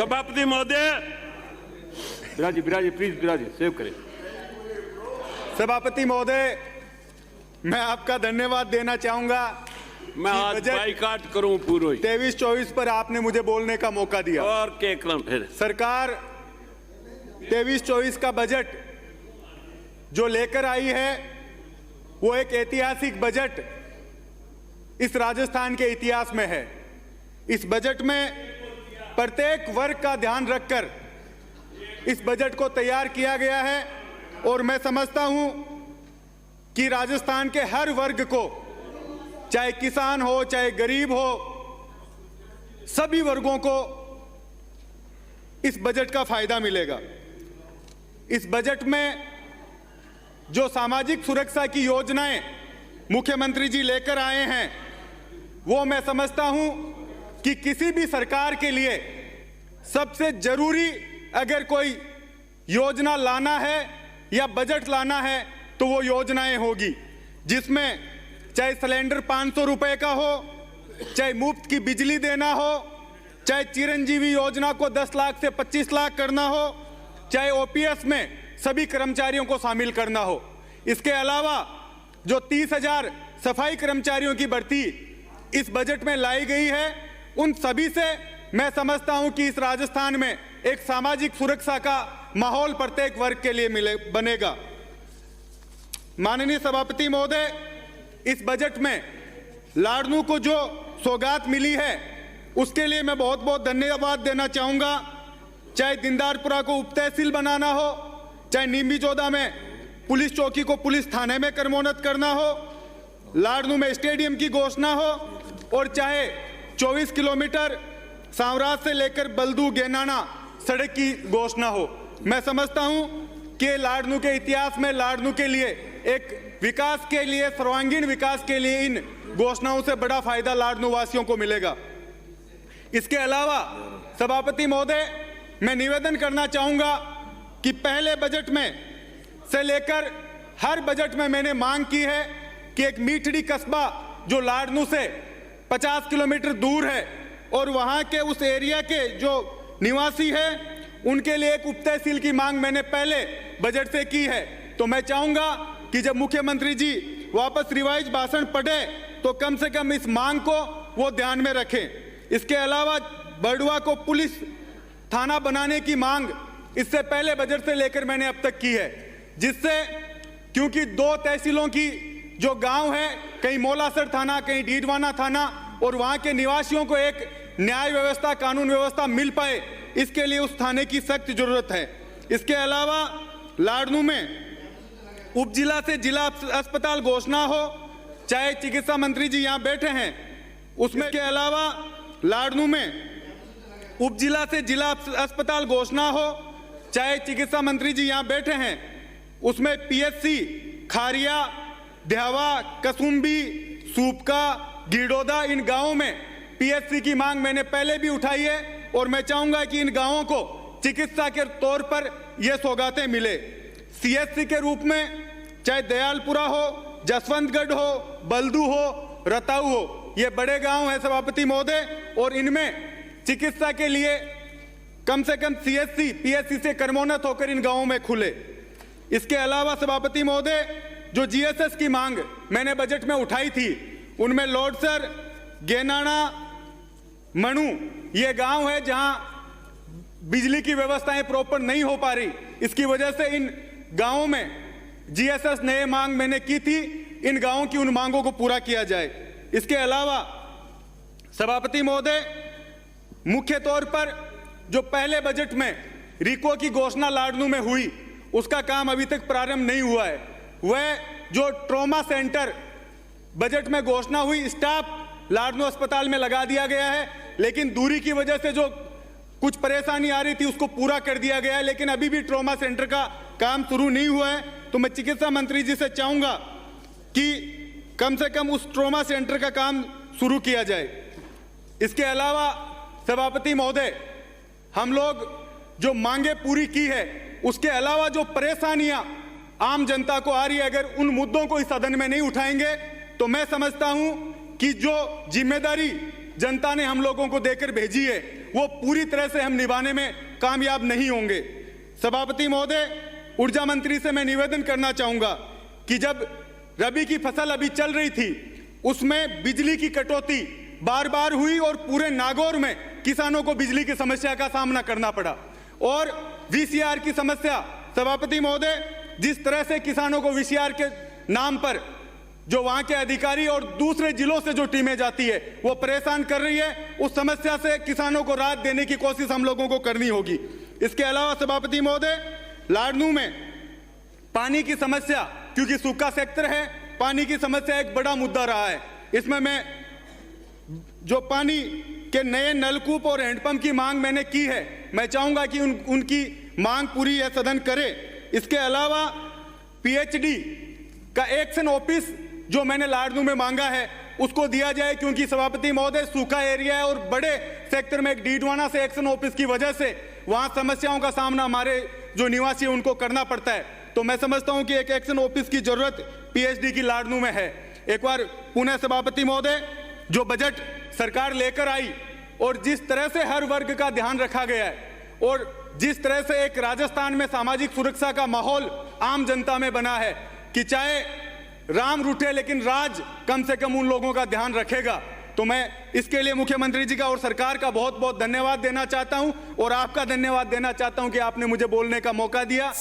सभापति महोदय, बिराजी please Biraji save करें। सभापति महोदय, मैं आपका धन्यवाद देना चाहूंगा। मैं आज बाइकाट करूं पूरा 23-24 पर आपने मुझे बोलने का मौका दिया और के क्रम फिर सरकार 23-24 का बजट जो लेकर आई है वो एक ऐतिहासिक बजट इस राजस्थान के इतिहास में है। इस बजट में प्रत्येक वर्ग का ध्यान रखकर इस बजट को तैयार किया गया है और मैं समझता हूं कि राजस्थान के हर वर्ग को, चाहे किसान हो चाहे गरीब हो, सभी वर्गों को इस बजट का फायदा मिलेगा। इस बजट में जो सामाजिक सुरक्षा की योजनाएं मुख्यमंत्री जी लेकर आए हैं वो मैं समझता हूं कि किसी भी सरकार के लिए सबसे जरूरी अगर कोई योजना लाना है या बजट लाना है तो वो योजनाएं होगी, जिसमें चाहे सिलेंडर 500 रुपए का हो, चाहे मुफ्त की बिजली देना हो, चाहे चिरंजीवी योजना को 10 लाख से 25 लाख करना हो, चाहे ओपीएस में सभी कर्मचारियों को शामिल करना हो। इसके अलावा जो 30,000 सफाई कर्मचारियों की भर्ती इस बजट में लाई गई है, उन सभी से मैं समझता हूं कि इस राजस्थान में एक सामाजिक सुरक्षा का माहौल प्रत्येक वर्ग के लिए बनेगा। माननीय सभापति महोदय, इस बजट में लाडनू को जो सौगात मिली है उसके लिए मैं बहुत बहुत धन्यवाद देना चाहूंगा। चाहे दिंदारपुरा को उप तहसील बनाना हो, चाहे नीमबीचौदा में पुलिस चौकी को पुलिस थाने में क्रमोन्नत करना हो, लाडनू में स्टेडियम की घोषणा हो, और चाहे 24 किलोमीटर सांवराज से लेकर बल्दू गेनाना सड़क की घोषणा हो। मैं समझता हूं कि लाडनू के इतिहास में लाडनू के लिए एक विकास के लिए, सर्वांगीण विकास के लिए इन घोषणाओं से बड़ा फायदा लाडनू वासियों को मिलेगा। इसके अलावा सभापति महोदय, मैं निवेदन करना चाहूंगा कि पहले बजट में से लेकर हर बजट में मैंने मांग की है कि एक मीठड़ी कस्बा जो लाडनू से 50 किलोमीटर दूर है और वहां के उस एरिया के जो निवासी हैं उनके लिए एक उप तहसील की मांग मैंने पहले बजट से की है। तो मैं चाहूंगा कि जब मुख्यमंत्री जी वापस रिवाइज भाषण पढ़े तो कम से कम इस मांग को वो ध्यान में रखें। इसके अलावा बड़ुआ को पुलिस थाना बनाने की मांग इससे पहले बजट से लेकर मैंने अब तक की है, जिससे क्योंकि 2 तहसीलों की जो गांव है, कहीं मोलासर थाना कहीं डीडवाना थाना, और वहां के निवासियों को एक न्याय व्यवस्था, कानून व्यवस्था मिल पाए, इसके लिए उस थाने की सख्त जरूरत है। इसके अलावा लाडनू में उप जिला से जिला अस्पताल घोषणा हो, चाहे चिकित्सा मंत्री जी यहां बैठे हैं उसमें, के अलावा लाडनू में उप जिला से जिला अस्पताल घोषणा हो, चाहे चिकित्सा मंत्री जी यहां बैठे हैं उसमें पीएचसी खारिया, ध्यावा, कसुम्बी, सूपका, गिडोदा, इन गांवों में पीएचसी की मांग मैंने पहले भी उठाई है और मैं चाहूंगा कि इन गांवों को चिकित्सा के तौर पर यह सौगातें मिले। सीएचसी के रूप में चाहे दयालपुरा हो, जसवंतगढ़ हो, बल्दू हो, रताऊ हो, ये बड़े गांव हैं सभापति महोदय, और इनमें चिकित्सा के लिए कम से कम सीएचसी पीएचसी से क्रमोन्नत होकर इन गांवों में खुले। इसके अलावा सभापति महोदय, जो जीएसएस की मांग मैंने बजट में उठाई थी उनमें लोडसर, गेनाना, मणु ये गांव है जहां बिजली की व्यवस्थाएं प्रॉपर नहीं हो पा रही। इसकी वजह से इन गांवों में जीएसएस नए मांग मैंने की थी, इन गांवों की उन मांगों को पूरा किया जाए। इसके अलावा सभापति महोदय, मुख्य तौर पर जो पहले बजट में रिको की घोषणा लाडनू में हुई उसका काम अभी तक प्रारंभ नहीं हुआ है। वह जो ट्रॉमा सेंटर बजट में घोषणा हुई, स्टाफ लाडनू अस्पताल में लगा दिया गया है, लेकिन दूरी की वजह से जो कुछ परेशानी आ रही थी उसको पूरा कर दिया गया है, लेकिन अभी भी ट्रॉमा सेंटर का काम शुरू नहीं हुआ है। तो मैं चिकित्सा मंत्री जी से चाहूंगा कि कम से कम उस ट्रॉमा सेंटर का काम शुरू किया जाए। इसके अलावा सभापति महोदय, हम लोग जो मांगे पूरी की है उसके अलावा जो परेशानियां आम जनता को आ रही है, अगर उन मुद्दों को इस सदन में नहीं उठाएंगे तो मैं समझता हूं कि जो जिम्मेदारी जनता ने हम लोगों को देकर भेजी है वो पूरी तरह से हम निभाने में कामयाब नहीं होंगे। सभापति महोदय, ऊर्जा मंत्री से मैं निवेदन करना चाहूंगा कि जब रबी की फसल अभी चल रही थी उसमें बिजली की कटौती बार बार हुई और पूरे नागौर में किसानों को बिजली की समस्या का सामना करना पड़ा। और वीसीआर की समस्या, सभापति महोदय, जिस तरह से किसानों को वीसीआर के नाम पर जो वहां के अधिकारी और दूसरे जिलों से जो टीमें जाती है वो परेशान कर रही है, उस समस्या से किसानों को राहत देने की कोशिश हम लोगों को करनी होगी। इसके अलावा सभापति महोदय, लाडनू में पानी की समस्या, क्योंकि सूखा सेक्टर है, पानी की समस्या एक बड़ा मुद्दा रहा है। इसमें मैं जो पानी के नए नलकूप और हैंडपंप की मांग मैंने की है, मैं चाहूंगा कि उनकी मांग पूरी यह सदन करे। इसके अलावा पीएचडी का एक्शन ऑफिस जो मैंने लाडनू में मांगा है उसको दिया जाए, क्योंकि सभापति महोदय सूखा एरिया है और बड़े सेक्टर में एक डीडवाना से एक्शन ऑफिस की वजह से वहां समस्याओं का सामना हमारे जो निवासी हैं उनको करना पड़ता है। तो मैं समझता हूं कि एक एक्शन ऑफिस की जरूरत पीएचडी की लाडनू में है। एक बार पुनः सभापति महोदय, जो बजट सरकार लेकर आई और जिस तरह से हर वर्ग का ध्यान रखा गया है और जिस तरह से एक राजस्थान में सामाजिक सुरक्षा का माहौल आम जनता में बना है कि चाहे राम रूठे लेकिन राज कम से कम उन लोगों का ध्यान रखेगा, तो मैं इसके लिए मुख्यमंत्री जी का और सरकार का बहुत बहुत धन्यवाद देना चाहता हूं और आपका धन्यवाद देना चाहता हूं कि आपने मुझे बोलने का मौका दिया।